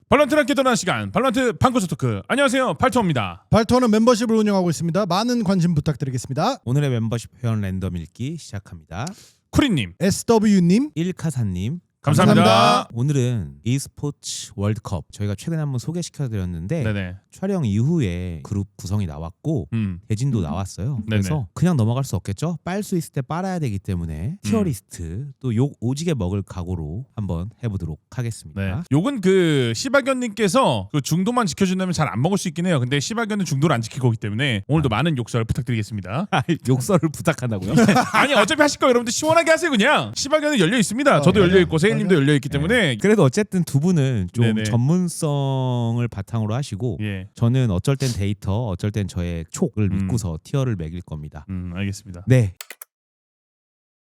발로란트랑 깨달은 시간 발로란트 방구석 토크. 안녕하세요, 발토입니다. 발토는 멤버십을 운영하고 있습니다. 많은 관심 부탁드리겠습니다. 오늘의 멤버십 회원 랜덤 읽기 시작합니다. 쿠리님, SW님 일카사님 감사합니다. 오늘은 e스포츠 월드컵 저희가 최근에 한번 소개시켜드렸는데 네네. 촬영 이후에 그룹 구성이 나왔고 대진도 나왔어요. 그래서 그냥 넘어갈 수 없겠죠. 빨 수 있을 때 빨아야 되기 때문에 티어리스트 또 욕 오지게 먹을 각오로 한번 해보도록 하겠습니다. 네. 욕은 그 시바견님께서 그 중도만 지켜준다면 잘 안 먹을 수 있긴 해요. 근데 시바견은 중도를 안 지킬 거기 때문에 오늘도 많은 욕설 부탁드리겠습니다. 욕설을 부탁한다고요? 아니 어차피 하실 거 여러분들 시원하게 하세요. 그냥 시바견은 열려 있습니다. 저도 열려 있고 세일님도 열려 있기 때문에 그래도 어쨌든 두 분은 좀 네네. 전문성을 바탕으로 하시고 예. 저는 어쩔 땐 데이터 어쩔 땐 저의 촉을 믿고서 티어를 매길 겁니다. 알겠습니다. 네.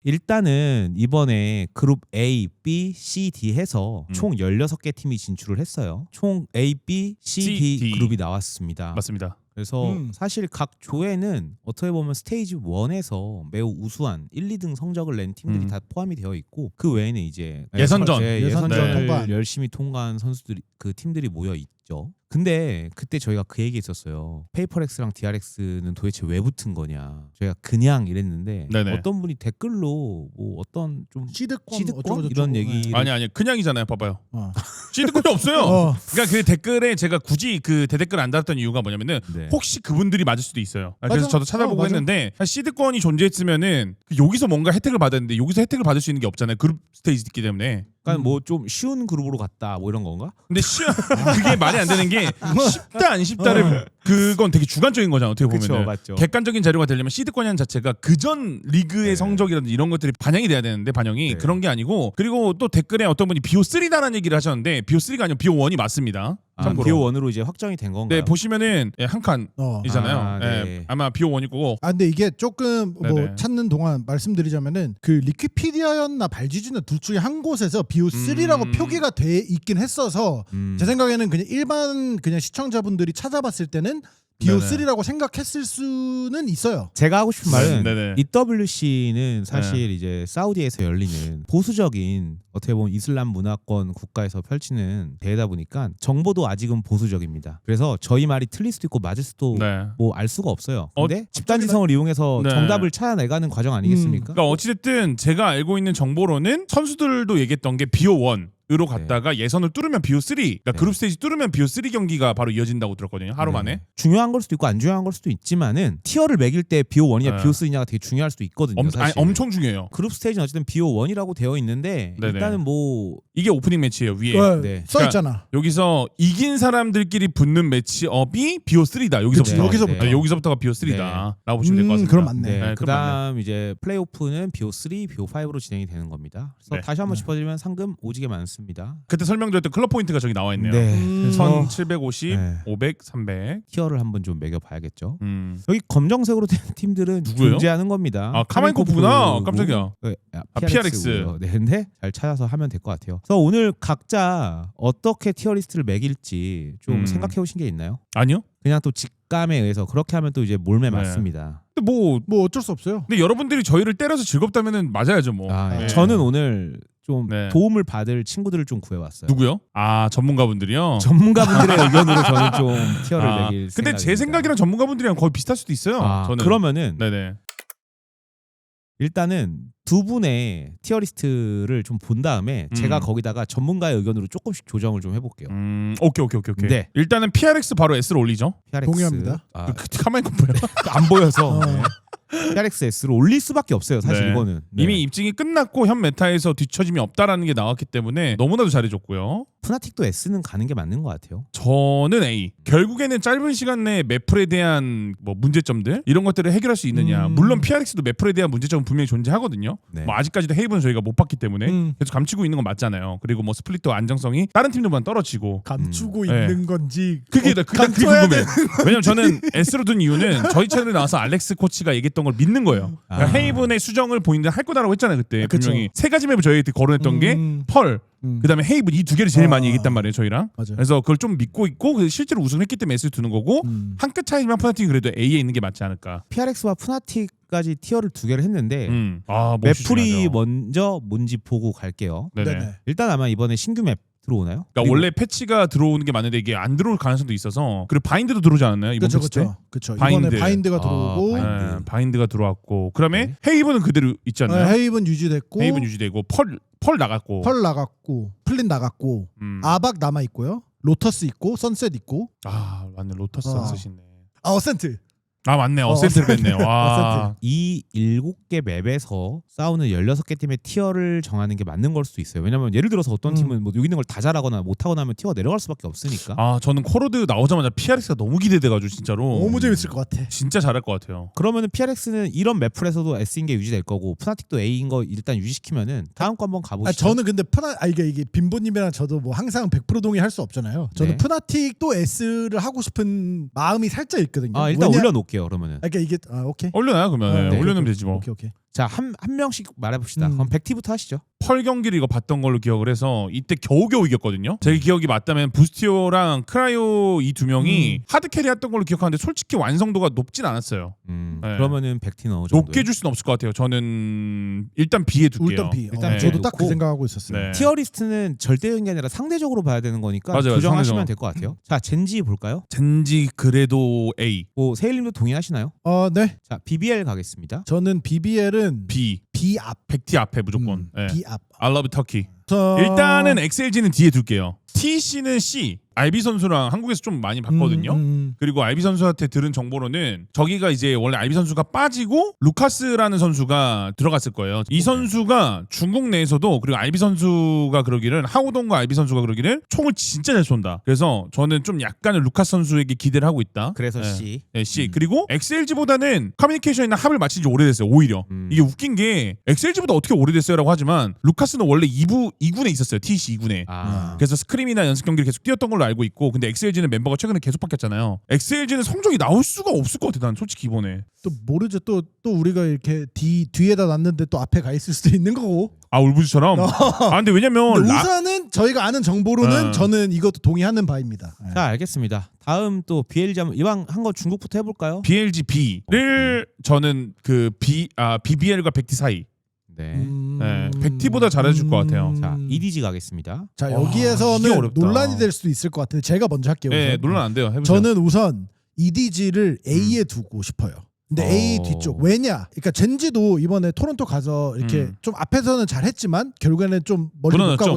일단은 이번에 그룹 A, B, C, D 해서 총 16개 팀이 진출을 했어요. 총 A, B, C, D 그룹이 나왔습니다. 맞습니다. 그래서 사실 각 조에는 어떻게 보면 스테이지 1에서 매우 우수한 1, 2등 성적을 낸 팀들이 다 포함이 되어 있고 그 외에는 이제 예선전을 통과한. 열심히 통과한 선수들이 그 팀들이 모여 있죠. 근데 그때 저희가 그 얘기 했었어요. 페이퍼렉스랑 DRX는 도대체 왜 붙은 거냐. 저희가 그냥 이랬는데 네네. 어떤 분이 댓글로 뭐 어떤 좀 시드권 시드권 이런 얘기 아니 그냥이잖아요. 봐봐요. 시드권이 없어요. 그러니까 그 댓글에 제가 굳이 그 대댓글 안 달았던 이유가 뭐냐면은 네. 혹시 그분들이 맞을 수도 있어요. 그래서 맞아. 저도 찾아보고 맞아. 했는데 시드권이 존재했으면은 여기서 뭔가 혜택을 받았는데 여기서 혜택을 받을 수 있는 게 없잖아요. 그룹 스테이지 있기 때문에. 그러니까 뭐 좀 쉬운 그룹으로 갔다 뭐 이런 건가? 근데 그게 말이 안 되는 게 쉽다 안 쉽다를 그건 되게 주관적인 거잖아. 어떻게 보면은. 그쵸, 맞죠. 객관적인 자료가 되려면 시드권이라는 자체가 그전 리그의 네. 성적이라든지 이런 것들이 반영이 돼야 되는데 반영이 네. 그런 게 아니고 그리고 또 댓글에 어떤 분이 BO3라는 얘기를 하셨는데 BO3가 아니고 BO1이 맞습니다. 참고로. BO1으로 이제 확정이 된 건가요? 네, 보시면은 한 칸이잖아요. 아, 네. 네, 아마 BO1일 거고. 근데 이게 조금 뭐 네네. 찾는 동안 말씀드리자면은 그 리퀴피디아였나 발지주나 둘 중에 한 곳에서 BO3라고 표기가 돼 있긴 했어서 제 생각에는 그냥 일반 그냥 시청자분들이 찾아봤을 때는 BO3라고 생각했을 수는 있어요. 제가 하고 싶은 말은 네네. EWC는 사실 이제 사우디에서 열리는 보수적인 어떻게 보면 이슬람 문화권 국가에서 펼치는 대회다 보니까 정보도 아직은 보수적입니다. 그래서 저희 말이 틀릴 수도 있고 맞을 수도 네. 뭐 알 수가 없어요. 근데 집단지성을 이용해서 네. 정답을 찾아내가는 과정 아니겠습니까? 그러니까 어찌됐든 제가 알고 있는 정보로는 선수들도 얘기했던 게 BO1 으로 갔다가 예선을 뚫으면 BO3, 그러니까 그룹 스테이지 뚫으면 BO3 경기가 바로 이어진다고 들었거든요. 하루 만에. 중요한 걸 수도 있고 안 중요한 걸 수도 있지만은 티어를 매길 때 BO1이냐 네. BO3냐가 되게 중요할 수도 있거든요. 사실. 엄청 중요해요. 그룹 스테이지는 어쨌든 BO1이라고 되어 있는데 네네. 일단은 뭐 이게 오프닝 매치예요. 위에. 네. 써 있잖아. 여기서 이긴 사람들끼리 붙는 매치업이 BO3다. 여기서부터. 그치, 여기서부터. 네, 여기서부터가 BO3다. 라고 보시면 될 것 같습니다. 그럼 맞네. 네, 네, 그다음 이제 플레이오프는 BO3, BO5로 진행이 되는 겁니다. 그래서 네. 다시 한번 짚어드리면 상금 오지게 많습니다. 그때 설명드렸던 클럽 포인트가 저기 나와 있네요. 그래서 1750, 네. 500, 300. 티어를 한번 좀 매겨봐야겠죠. 음. 여기 검정색으로 된 팀들은 누구예요? 존재하는 겁니다. 아, 카마인코프구나. 카마인코프고, 깜짝이야. 네, PRX. PRX고요. 네, 근데 잘 찾아서 하면 될 것 같아요. 그래서 오늘 각자 어떻게 티어리스트를 매길지 좀 생각해 오신 게 있나요? 아니요? 그냥 또 직감에 의해서 그렇게 하면 또 이제 몰매 네. 맞습니다. 근데 뭐 어쩔 수 없어요. 근데 여러분들이 저희를 때려서 즐겁다면은 맞아야죠, 뭐. 네. 저는 오늘 좀 네. 도움을 받을 친구들을 좀 구해왔어요. 누구요? 아, 전문가분들이요? 전문가분들의 의견으로 저는 좀 티어를 매길 생각입니다. 근데 제 생각이랑 전문가분들이랑 거의 비슷할 수도 있어요. 저는. 그러면은 네네. 일단은 두 분의 티어리스트를 좀 본 다음에 제가 거기다가 전문가의 의견으로 조금씩 조정을 좀 해볼게요. 오케이. 네. 일단은 PRX 바로 S로 올리죠. PRX. 동의합니다. 카마인코프예요. 안 보여서 PRX S로 올릴 수밖에 없어요. 사실 네. 이거는. 네. 이미 입증이 끝났고 현 메타에서 뒤처짐이 없다라는 게 나왔기 때문에 너무나도 잘해줬고요. 푸나틱도 S는 가는 게 맞는 것 같아요. 저는 A. 결국에는 짧은 시간 내에 매플에 대한 뭐 문제점들 이런 것들을 해결할 수 있느냐. 물론 PRX도 매플에 대한 문제점은 분명히 존재하거든요. 네. 뭐 아직까지도 헤이브는 저희가 못 봤기 때문에 계속 감추고 있는 건 맞잖아요. 그리고 뭐 스플릿도 안정성이 다른 팀들보다 떨어지고. 감추고 네. 있는 건지 그게 그게 감춰야 궁금해. 왜냐면 저는 S로 둔 이유는 저희 채널에 나와서 알렉스 코치가 얘기했던 걸 믿는 거예요. 그러니까 헤이븐의 수정을 본인들 할 거다라고 했잖아요 그때. 그쵸. 분명히 세 가지 맵을 저희한테 거론했던 게 펄, 그다음에 헤이븐 이 두 개를 제일 많이 얘기했단 말이에요 저희랑. 맞아요. 그래서 그걸 좀 믿고 있고 그래서 실제로 우승했기 때문에 S를 두는 거고 한 끗 차이지만 푸나틱이 그래도 A에 있는 게 맞지 않을까. PRX와 푸나틱까지 티어를 두 개를 했는데 아, 몹시 맵풀이 중요하죠. 먼저 뭔지 보고 갈게요. 네네. 네네. 일단 아마 이번에 신규 맵 들어오나요? 그러니까 원래 패치가 들어오는 게 맞는데 이게 안 들어올 가능성도 있어서 그리고 바인드도 들어오지 않았나요? 이번 그렇죠, 패치 때? 그렇죠. 바인드. 이번에 바인드가 들어오고 바인드. 네, 바인드가 들어왔고 그다음에 네. 헤이븐은 그대로 있지 않나요? 헤이븐 유지됐고 헤이븐 유지되고 펄 나갔고 펄 나갔고 플린 나갔고 아박 남아 있고요. 로터스 있고 선셋 있고 아 맞네 로터스 안 쓰시네. 어센트. 아 맞네 어센트를 뺐네요. 와. 이 7개 맵에서 싸우는 16개 팀의 티어를 정하는 게 맞는 걸 수도 있어요. 왜냐면 예를 들어서 어떤 팀은 뭐 여기 있는 걸 다 잘하거나 못하거나 하면 티어가 내려갈 수밖에 없으니까. 아 저는 코로드 나오자마자 PRX가 너무 기대돼가지고 진짜로 너무 재밌을 것 같아. 진짜 잘할 것 같아요. 그러면은 PRX는 이런 맵풀에서도 S인 게 유지될 거고 푸나틱도 A인 거 일단 유지시키면은 다음 거 한번 가보시죠. 저는 근데 이게 빈보님이랑 저도 뭐 항상 100% 동의할 수 없잖아요. 저는 네. 푸나틱도 S를 하고 싶은 마음이 살짝 있거든요. 일단 올려놓을게요. 그러면은. 그러니까 이게 오케이. 올려놔요 그러면. 네, 올려놓으면 오케이, 되지 뭐. 오케이. 자, 한 명씩 말해봅시다. 그럼 백티부터 하시죠. 펄 경기를 이거 봤던 걸로 기억을 해서 이때 겨우겨우 이겼거든요. 제 기억이 맞다면 부스티오랑 크라이오 이 두 명이 하드 캐리 했던 걸로 기억하는데 솔직히 완성도가 높진 않았어요. 네. 그러면은 백티는 어느 정도? 높게 줄 수는 없을 것 같아요. 저는 일단 B에 둘게요. 일단 B. 일단 저도 B 딱 그 놓고. 생각하고 있었어요. 네. 티어리스트는 절대적인 게 아니라 상대적으로 봐야 되는 거니까 맞아요, 조정하시면 상대적. 될 것 같아요. 자, 젠지 볼까요? 젠지 그래도 A. 뭐 세일님도 동의하시나요? 네. 자, BBL 가겠습니다. 저는 BBL은 B. B 앞. 백티 앞에 무조건. 네. B 앞. I love Turkey. 저... 일단은 XLG는 뒤에 둘게요. TC는 C. 알비 선수랑 한국에서 좀 많이 봤거든요. 그리고 알비 선수한테 들은 정보로는 저기가 이제 원래 알비 선수가 빠지고 루카스라는 선수가 들어갔을 거예요. 이 선수가 중국 내에서도 그리고 알비 선수가 그러기를 하우동과 알비 선수가 그러기를 총을 진짜 잘 쏜다. 그래서 저는 좀 약간은 루카스 선수에게 기대를 하고 있다. 그래서 네. C. 네, C. 그리고 XLG보다는 커뮤니케이션이나 합을 맞춘 지 오래됐어요. 오히려. 이게 웃긴 게 XLG보다 어떻게 오래됐어요라고 하지만 루카스는 원래 2군에 있었어요. TC 2군에. 그래서 스크림이나 연습 경기를 계속 뛰었던 걸로 알고 있고 근데 XLG는 멤버가 최근에 계속 바뀌었잖아요. XLG는 성적이 나올 수가 없을 것 같아. 난 솔직히 이번에. 또 모르죠. 또 우리가 이렇게 뒤에다 놨는데 또 앞에 가 있을 수도 있는 거고. 아 울부즈처럼. 근데 왜냐면 근데 우선은 저희가 아는 정보로는 네. 저는 이것도 동의하는 바입니다. 네. 자, 알겠습니다. 다음 또 BLG 한번 이왕 한 거 중국부터 해볼까요? BLG B를 저는 그 BBL과 백티 사이. 네. 네, 백티보다 잘해줄 것 같아요. 자, EDG 가겠습니다. 자 이게 여기에서는 어렵다. 논란이 될 수도 있을 것 같은데 제가 먼저 할게요. 네, 우선. 논란 안 돼요. 해보세요. 저는 우선 EDG를 A에 두고 싶어요. 근데 A 뒤쪽 왜냐? 그러니까 젠지도 이번에 토론토 가서 이렇게 좀 앞에서는 잘했지만 결국에는 좀 멀리 못 가고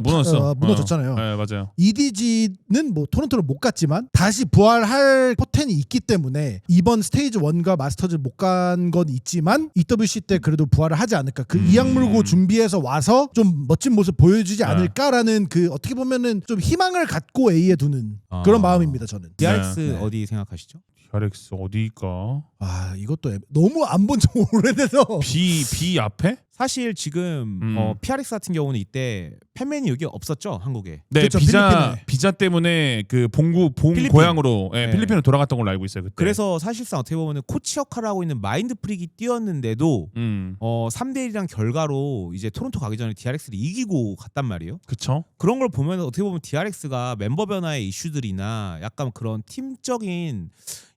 무너졌잖아요. 네, 맞아요. EDG는 뭐 토론토를 못 갔지만 다시 부활할 포텐이 있기 때문에 이번 스테이지 1과 마스터즈를 못 간 건 있지만 EWC 때 그래도 부활을 하지 않을까. 그 이악 물고 준비해서 와서 좀 멋진 모습 보여주지 않을까라는 그 어떻게 보면은 좀 희망을 갖고 A에 두는 그런 마음입니다. 저는. DRX 네. 어디 생각하시죠? DRX 어디일까? 이것도 너무 안 본 지 오래돼서 B 앞에? 사실 지금 PRX 같은 경우는 이때 팬맨이 여기 없었죠, 한국에. 네, 그렇죠, 비자 때문에 그 본 필리핀. 고향으로 네. 필리핀으로 돌아갔던 걸로 알고 있어요. 그때. 그래서 사실상 어떻게 보면 코치 역할을 하고 있는 마인드 프릭이 뛰었는데도 3대1이란 결과로 이제 토론토 가기 전에 DRX를 이기고 갔단 말이에요. 그쵸? 그런 걸 보면 어떻게 보면 DRX가 멤버 변화의 이슈들이나 약간 그런 팀적인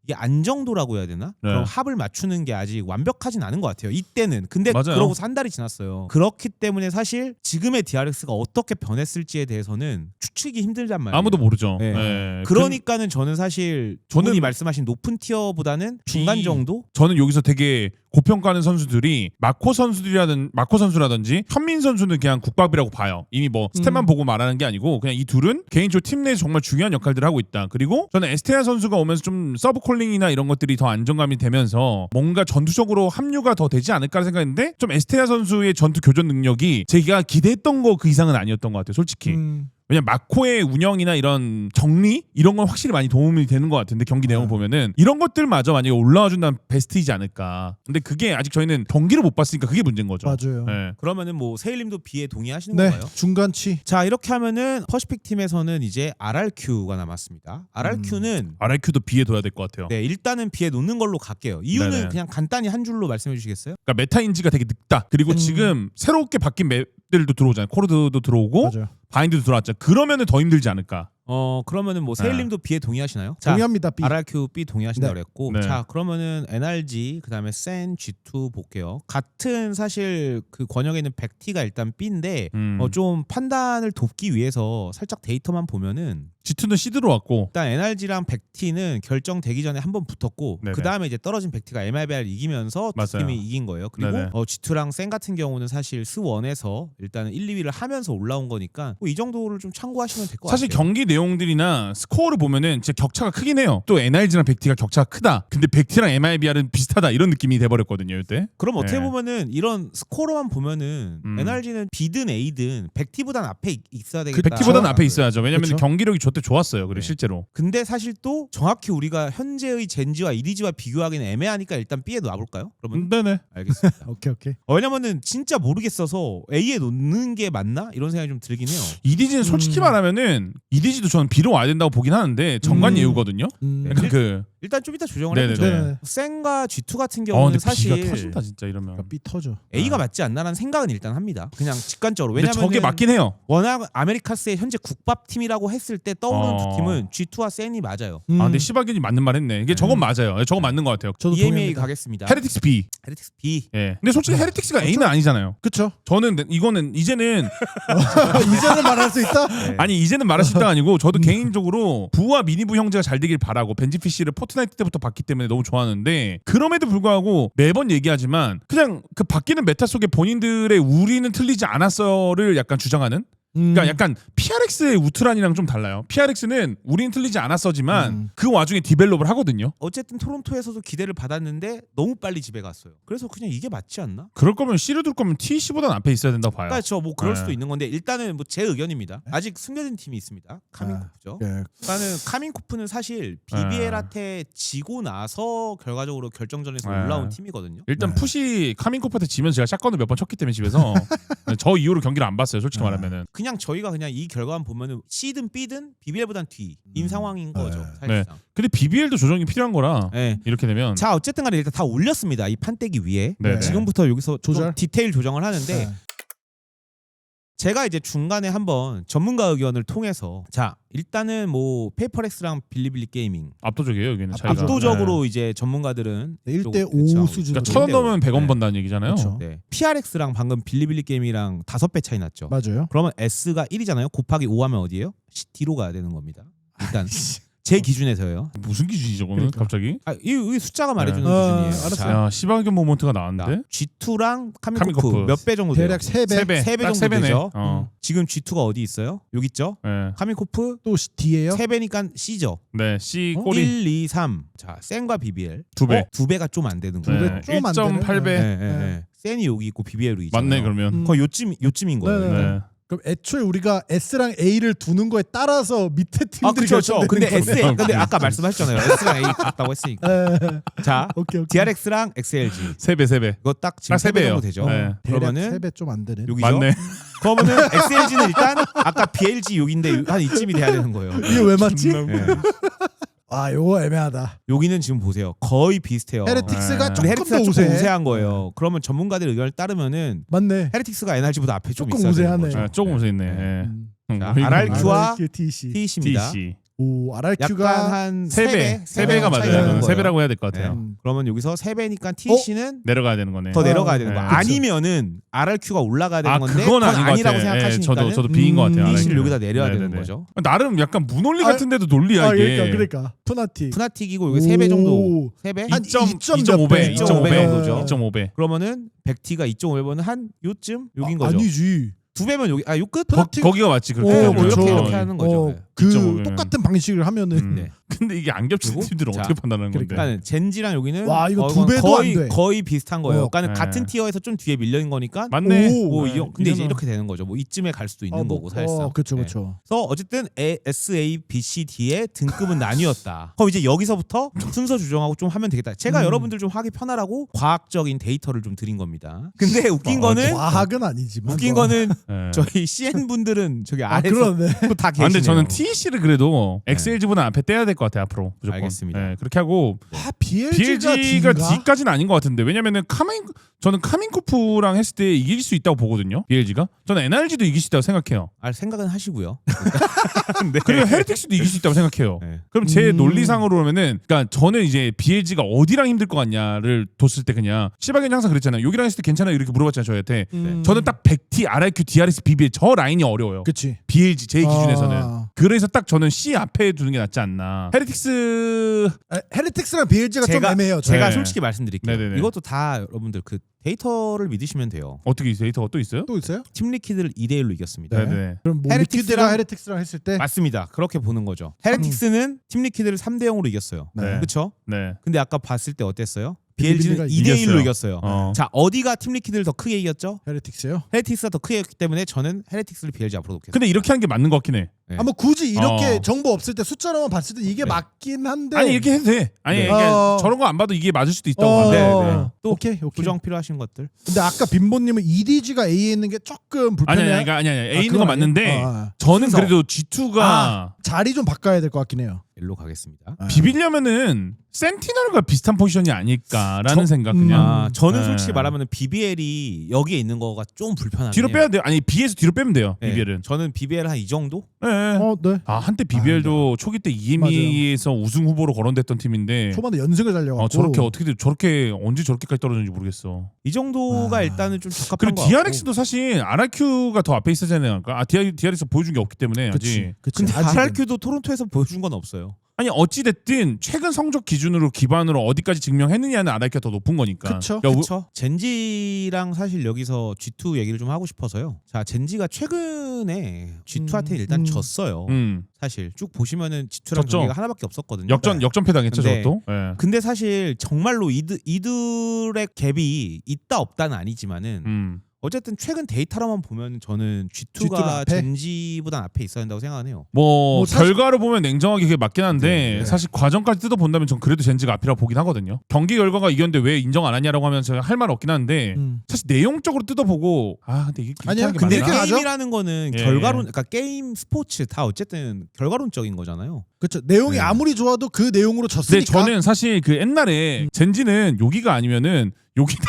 이게 안정도라고 해야 되나? 네. 그런 합을 맞추는 게 아직 완벽하진 않은 것 같아요. 이때는. 근데 맞아요. 그러고 한 달이 지났어요. 그렇기 때문에 사실 지금의 DRX가 어떻게 변했을지에 대해서는 추측이 힘들단 말이에요. 아무도 모르죠. 네. 네. 그러니까는 저는 사실 저는 저는 말씀하신 높은 티어보다는 중간 정도? 저는 여기서 되게 고평가하는 선수들이 마코 선수라든지 현민 선수는 그냥 국밥이라고 봐요. 이미 뭐 스탯만 보고 말하는 게 아니고 그냥 이 둘은 개인적으로 팀 내에서 정말 중요한 역할들을 하고 있다. 그리고 저는 에스테아 선수가 오면서 좀 서브 콜링이나 이런 것들이 더 안정감이 되면서 뭔가 전투적으로 합류가 더 되지 않을까 생각했는데 좀 에스테아 선수의 전투 교전 능력이 제가 기대했던 거 그 이상은 아니었던 것 같아요. 솔직히. 왜냐면 마코의 운영이나 이런 정리 이런 건 확실히 많이 도움이 되는 것 같은데 경기 내용 보면은 이런 것들마저 만약에 올라와준다면 베스트이지 않을까. 근데 그게 아직 저희는 경기를 못 봤으니까 그게 문제인 거죠. 맞아요. 네. 그러면은 뭐 세일님도 B에 동의하시는 네, 건가요? 중간치. 자, 이렇게 하면은 퍼시픽 팀에서는 이제 RRQ가 남았습니다. RRQ는 RIQ도 B에 둬야 될 것 같아요. 네, 일단은 B에 놓는 걸로 갈게요. 이유는 네네. 그냥 간단히 한 줄로 말씀해 주시겠어요? 그러니까 메타인지가 되게 늙다. 그리고 지금 새롭게 바뀐 맵들도 들어오잖아요. 코르드도 들어오고 맞아요. 바인드도 들어왔죠. 그러면은 더 힘들지 않을까. 그러면은 뭐 세일님도 B에 동의하시나요? 자, 동의합니다. B. RRQ B 동의하신다고 네. 그랬고, 네. 자 그러면은 NRG 그다음에 센 G2 볼게요. 같은 사실 그 권역에 있는 백티가 일단 B인데 좀 판단을 돕기 위해서 살짝 데이터만 보면은 G2는 C드로 왔고 일단 NRG랑 백티는 결정되기 전에 한 번 붙었고 네네. 그 다음에 이제 떨어진 백티가 MRBR 이기면서 두 맞아요. 팀이 이긴 거예요. 그리고 네네. G2랑 센 같은 경우는 사실 스1에서 일단은 1, 2위를 하면서 올라온 거니까 뭐 이 정도를 좀 참고하시면 될 것 같아요. 사실 경기 내용들이나 스코어를 보면은 진짜 격차가 크긴 해요. 또 NRG랑 백티가 격차가 크다. 근데 백티랑 MIBR은 비슷하다 이런 느낌이 돼버렸거든요 이때. 그럼 어떻게 네. 보면은 이런 스코어로만 보면은 NRG는 B든 A든 백티보단 앞에 있어야 되겠다. 백티보다는 앞에 있어야죠. 왜냐면 그쵸? 경기력이 저때 좋았어요. 그리고 네. 실제로. 근데 사실 또 정확히 우리가 현재의 젠지와 EDG와 비교하기는 애매하니까 일단 B에 놔볼까요? 그러면 네네. 알겠습니다. 오케이. 왜냐면은 진짜 모르겠어서 A에 놓는 게 맞나? 이런 생각이 좀 들긴 해요. EDG는 솔직히 말하면은 EDG도 저는 B로 와야 된다고 보긴 하는데 정관 예우거든요. 음. 약간 그 일단 좀 이따 조정을 네네네. 해보죠. 네네. 센과 G2 같은 경우는 근데 사실 B가 터진다 진짜 이러면. 그러니까 B 터져. A가 맞지 않나라는 생각은 일단 합니다. 그냥 직관적으로. 근데 왜냐면 저게 맞긴 해요. 워낙 아메리카스의 현재 국밥팀이라고 했을 때 떠오르는 두 팀은 G2와 센이 맞아요. 아 근데 시바견이 맞는 말 했네. 이게 저건 맞아요. 저건 맞는 것 같아요. 저도 EMA 동의합니다. 가겠습니다. 헤레틱스 B. 헤레틱스 B. 예. 근데 솔직히 헤레틱스가 A는 아니잖아요. 그쵸? 저는 이거는 이제는 이제는 말할 수 있다? 네. 아니 이제는 말할 수 있다가 아니고 저도 개인적으로 부와 미니부 형제가 잘 되길 바라고 벤지피쉬를 포트나이트 때부터 봤기 때문에 너무 좋아하는데 그럼에도 불구하고 매번 얘기하지만 그냥 그 바뀌는 메타 속에 본인들의 우리는 틀리지 않았어를 약간 주장하는 그러니까 약간 PRX의 우트란이랑 좀 달라요. PRX는 우리는 틀리지 않았어지만 그 와중에 디벨롭을 하거든요. 어쨌든 토론토에서도 기대를 받았는데 너무 빨리 집에 갔어요. 그래서 그냥 이게 맞지 않나? 그럴 거면 C를 둘 거면 TC보다는 앞에 있어야 된다고 봐요. 그러니까 저 뭐 그럴 네. 수도 있는 건데 일단은 뭐 제 의견입니다. 아직 숨겨진 팀이 있습니다. 카민코프죠. 예. 일단은 카민코프는 사실 BBL한테 지고 나서 결과적으로 결정전에서 네. 올라온 팀이거든요. 일단 네. 푸시 카민코프한테 지면 제가 샷건을 몇 번 쳤기 때문에 집에서 저 이후로 경기를 안 봤어요. 솔직히 말하면은. 그냥 저희가 그냥 이 결과만 보면은 C든 B든 BBL보단 뒤인 상황인 거죠. 네. 사실상. 근데 BBL도 조정이 필요한 거라 네. 이렇게 되면 자 어쨌든 간에 일단 다 올렸습니다. 이 판때기 위에. 네. 지금부터 여기서 조절? 좀 디테일 조정을 하는데 네. 제가 이제 중간에 한번 전문가 의견을 통해서 자 일단은 뭐 페이퍼렉스랑 빌리빌리 게이밍 압도적이에요 여기는 차이가. 압도적으로 이제 전문가들은 1대5 수준으로. 그러니까 1,000원 넣으면 100원 네. 번다는 얘기잖아요. 그쵸. 네. PRX랑 방금 빌리빌리 게임이랑 5배 차이 났죠. 맞아요. 그러면 S가 1이잖아요. 곱하기 5하면 어디예요? D로 가야 되는 겁니다. 일단 제 기준에서요. 무슨 기준이죠, 저거는 그러니까. 갑자기? 이 숫자가 말해주는 네. 기준이에요. 알았어요. 자, 야, 시바견 모먼트가 나왔는데. G2랑 카민코프. 카민코프 몇 배 정도 돼요? 대략 3배. 3배. 세배 딱 정도 3배네. 되죠? 지금 지금 G2가 어디 있어요? 여기 있죠? 네. 카민코프 또 D예요? 3배니까 C죠. 네, C 꼬리 1, 2, 3. 자, 센과 BBL. 2배. 2배가 좀 안 되는 두 거예요. 배 좀안 되는? 1.8배. 네, 네, 네. 센이 여기 있고 BBL이 있잖아요. 맞네 그러면. 거의 요쯤인 거예요. 네. 네. 그럼 애초에 우리가 S랑 A를 두는 거에 따라서 밑에 팀들이 아, 그렇죠. 근데 결정되는 거네. 근데 아까 말씀하셨잖아요. S랑 A 같다고 했으니까. 네. 자, 오케이. DRX랑 XLG. 3배. 이거 딱 지금 딱 3배 세 정도 배예요. 되죠. 네. 그러면은 3배 좀 안 되네. 여기죠. 맞네. 그러면은 XLG는 일단 아까 BLG 여기인데 한 이쯤이 돼야 되는 거예요. 이게 왜 맞지? 네. 아, 요거 애매하다. 여기는 지금 보세요. 거의 비슷해요. 헤레틱스가 네. 조금 근데 헤레틱스가 더 조금 우세해. 우세한 거예요. 그러면 전문가들 의견을 따르면은 맞네. 헤레틱스가 NRG보다 앞에 좀 조금 있어야 되는 우세하네. 거죠. 네, 조금 웃어있네. 네. 네. 자, 이거 RRQ와 RRQ, TC. TC입니다. TC. 오, 약간 RRQ가 한 3배. 3배가 차이가 맞아요. 나는 이거는 거예요. 3배라고 해야 될 것 같아요. 음. 그러면 여기서 3배니까 TC는 내려가야 되는 거네. 더 내려가야 되는 네. 거야. 그쵸. 아니면은 RRQ가 올라가야 되는 아, 건데 그건 아닌 것 아니라고 같아. 생각하시니까는 저도 B인 것 같아요. TC를 RRQ. 여기다 내려야 되는 네네네. 거죠. 나름 약간 무논리 같은데도 논리야 아, 이게. 그러니까 푸나틱. 푸나틱이고 여기 3배 정도. 3배? 한 2.5배. 배. 2.5배 정도죠. 2.5배. 그러면은 백티가 2.5배면 한 요쯤 여긴 거죠. 아니지. 2배면 여기 요 끝? 거기가 맞지. 그렇게. 오, 하면. 뭐 이렇게 그렇죠. 이렇게 하는 거죠. 네. 그 2.5 배면. 똑같은 방식을 하면은 네. 근데 이게 안 겹치는 그리고 팀들은 자, 어떻게 판단하는 건데? 그러니까 젠지랑 여기는 와, 이거 이건 2배도 거의 안 돼. 거의 비슷한 거예요. 그러니까 네. 같은 티어에서 좀 뒤에 밀려있는 거니까 맞네. 오. 뭐 네. 근데 이제 이거는- 이렇게 되는 거죠. 뭐 이쯤에 갈 수도 있는 거고 사실상. 그렇죠, 네. 그렇죠. 그래서 어쨌든 S, A, B, C, D의 등급은 나뉘었다. 그럼 이제 여기서부터 순서 조정하고 좀 하면 되겠다. 제가 여러분들 좀 하기 편하라고 과학적인 데이터를 좀 드린 겁니다. 근데 웃긴 거는 과학은 아니지만. 웃긴 뭐. 거는 네. 저희 CN 분들은 저기 아, 아래서 그러네. 또 다 아, 계시네요. 근데 저는 TC BLC를 그래도 XLG보다 앞에 떼야 될 것 같아 앞으로 무조건. 알겠습니다. 네, 그렇게 하고 BLG가 BLG가 D인가? D까지는 아닌 것 같은데 왜냐면은 저는 카민코프랑 했을 때 이길 수 있다고 보거든요. BLG가 저는 NRG도 이길 수 있다고 생각해요. 생각은 하시고요. 네. 그리고 헤리틱스도 이길 수 있다고 생각해요. 네. 그럼 제 논리상으로면은 그러니까 저는 이제 BLG가 어디랑 힘들 것 같냐를 뒀을 때 그냥 시바견이 항상 그랬잖아요. 여기랑 했을 때 괜찮아요 이렇게 물어봤잖아요 저한테. 저는 딱 100T, RIQ, DRS, BBL 저 라인이 어려워요. 그치. BLG 제 기준에서는. 아. 그래서 딱 저는 C 앞에 두는 게 낫지 않나. 헤리틱스랑 BLG가 좀 애매해요. 제가 네. 솔직히 말씀드릴게요. 네네네. 이것도 다 여러분들 그 데이터를 믿으시면 돼요. 어떻게 데이터가 또 있어요? 또 있어요? 팀 리퀴드를 2대1로 이겼습니다. 네네. 그럼 뭐 리퀴드랑 헤리틱스랑 했을 때 맞습니다. 그렇게 보는 거죠. 헤레틱스는 팀 리퀴드를 3대0으로 이겼어요. 네. 그렇죠? 네. 근데 아까 봤을 때 어땠어요? BLG가 BLG는 2대1로 이겼어요. 자, 어디가 팀 리퀴드를 더 크게 이겼죠? 헤리틱스요? 헤레틱스가 더 크게 이겼기 때문에 저는 헤레틱스를 BLG 앞으로 놓겠습니다. 근데 이렇게 하는 게 맞는 것 같긴 해. 네. 뭐 굳이 이렇게 어. 정보 없을 때 숫자로만 봤을 때 이게 맞긴 한데 아니 이렇게 해도 돼. 아니 네. 이게 저런 거 안 봐도 이게 맞을 수도 있다고 어. 봐. 네, 네. 또 오케이. 부정 필요하신 것들. 근데 아까 빈보님은 EDG가 A에 있는 게 조금 불편해요. 아니 A 있는 건 그건 맞는데 아니에요? 저는 순서. 그래도 G2가 자리 좀 바꿔야 될 것 같긴 해요. 일로 가겠습니다. 비비려면은 센티널과 비슷한 포지션이 아닐까라는 생각 그냥. 저는 네. 솔직히 말하면 BBL이 여기에 있는 거가 좀 불편하네요. 뒤로 빼야 돼요. 아니 B에서 뒤로 빼면 돼요. BBL은. 저는 BBL 한 이 정도? 네. 네. 아 한때 BBL도 초기 때 EME에서 우승 후보로 거론됐던 팀인데 초반에 연승을 달려갖고 저렇게 어떻게 저렇게 언제 저렇게까지 떨어졌는지 모르겠어. 이 정도가 일단은 좀 적합한 그리고 것 같고. DRX도 사실 RRQ가 더 앞에 있었잖아요. DRX 보여준 게 없기 때문에 아직. 그치. 근데 아직은. RRQ도 토론토에서 보여준 건 없어요. 아니 어찌 됐든 최근 성적 기반으로 어디까지 증명했느냐는 RRQ가 더 높은 거니까. 그쵸. 그렇죠. 젠지랑 사실 여기서 G2 얘기를 좀 하고 싶어서요. 자, 젠지가 최근에 G2한테 일단 졌어요. 사실 쭉 보시면은 G2랑 졌죠. 경기가 하나밖에 없었거든요. 역전패 당했죠 근데- 저것도. 네. 근데 사실 정말로 이들의 갭이 있다 없다는 아니지만은 어쨌든 최근 데이터로만 보면 저는 G2가 G2가 앞에? 젠지보다 앞에 있어야 한다고 생각해요. 뭐 사실- 결과로 보면 냉정하게 그게 맞긴 한데 네. 사실 과정까지 뜯어본다면 전 그래도 젠지가 앞이라고 보긴 하거든요. 경기 결과가 이겼는데 왜 인정 안 하냐라고 하면 제가 할 말 없긴 한데 사실 내용적으로 뜯어보고 근데 이게 아니야, 이렇게 근데 맞나? 그게 맞아? 게임이라는 거는 예. 결과론, 그러니까 게임, 스포츠 다 어쨌든 결과론적인 거잖아요. 그렇죠. 내용이 네. 아무리 좋아도 그 내용으로 근데 졌으니까. 저는 사실 그 옛날에 젠지는 여기가 아니면은 여기다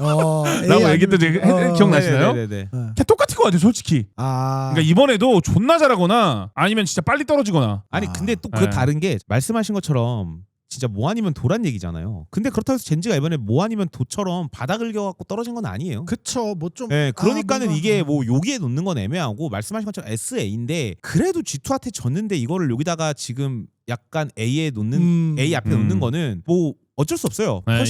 라고 얘기했던 적 기억나시나요? 네네네. 그냥 똑같은 거 같아요 솔직히. 그러니까 이번에도 존나 잘하거나 아니면 진짜 빨리 떨어지거나. 아니 근데 또 그 네. 다른 게 말씀하신 것처럼 진짜 뭐 아니면 도란 얘기잖아요. 근데 그렇다고 해서 젠지가 이번에 뭐 아니면 도처럼 바닥을 겨갖고 떨어진 건 아니에요. 그쵸. 뭐 좀. 네, 그러니까는 뭔가- 이게 뭐 여기에 놓는 건 애매하고 말씀하신 것처럼 SA인데 그래도 G2한테 졌는데 이거를 여기다가 지금 약간 A에 놓는 A 앞에 놓는 거는 뭐 어쩔 수 없어요. 네,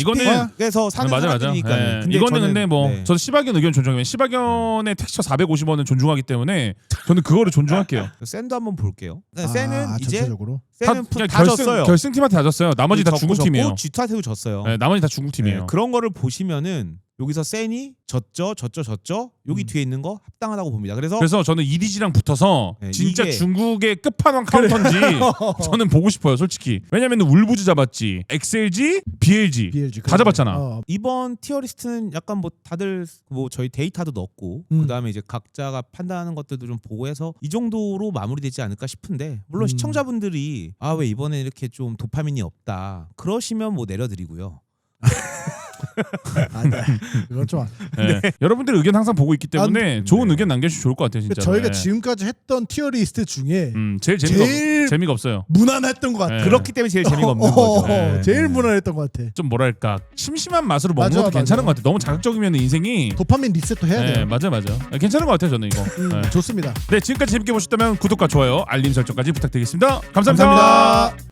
그래서 사는 맞아. 사람들이니까. 네. 이거는 근데 뭐 저는 시바견 의견 존중해요. 시바견의 텍스처 450원은 존중하기 때문에 저는 그거를 존중할게요. 샌도 한번 볼게요. 샌은 이제 전체적으로. 샌은 그냥 다 졌어요. 결승팀한테 다 졌어요. 나머지 다 중국 팀이에요. G2한테도 졌어요. 네, 나머지 다 중국 팀이에요. 네, 그런 거를 보시면은 여기서 샌이 졌죠. 여기 뒤에 있는 거 합당하다고 봅니다. 그래서 저는 EDG랑 붙어서 네, 진짜 이게- 중국의 끝판왕 카운터인지 저는 보고 싶어요, 솔직히. 왜냐면 울부즈 잡았지, XLG, BLG, 다 잡았잖아. 이번 티어리스트는 약간 뭐 다들 뭐 저희 데이터도 넣었고 그다음에 이제 각자가 판단하는 것들도 좀 보고 해서 이 정도로 마무리되지 않을까 싶은데 물론 시청자분들이 왜 이번에 이렇게 좀 도파민이 없다 그러시면 뭐 내려드리고요. 네. 이건 좀. 네. 여러분들의 의견 항상 보고 있기 때문에 좋은 의견 남겨주시면 좋을 것 같아요, 진짜. 저희가 지금까지 했던 티어리스트 중에 제일 재미가 없어요. 무난했던 것 같아. 네. 그렇기 때문에 제일 재미가 없는 거죠. 네. 제일 무난했던 것 같아. 좀 뭐랄까 심심한 맛으로 먹는 맞아, 것도 괜찮은 맞아. 것 같아. 너무 자극적이면 인생이 도파민 리셋도 해야 네, 돼요. 맞아. 괜찮은 것 같아요, 저는 이거. 네. 좋습니다. 네, 지금까지 재밌게 보셨다면 구독과 좋아요, 알림 설정까지 부탁드리겠습니다. 감사합니다. 감사합니다.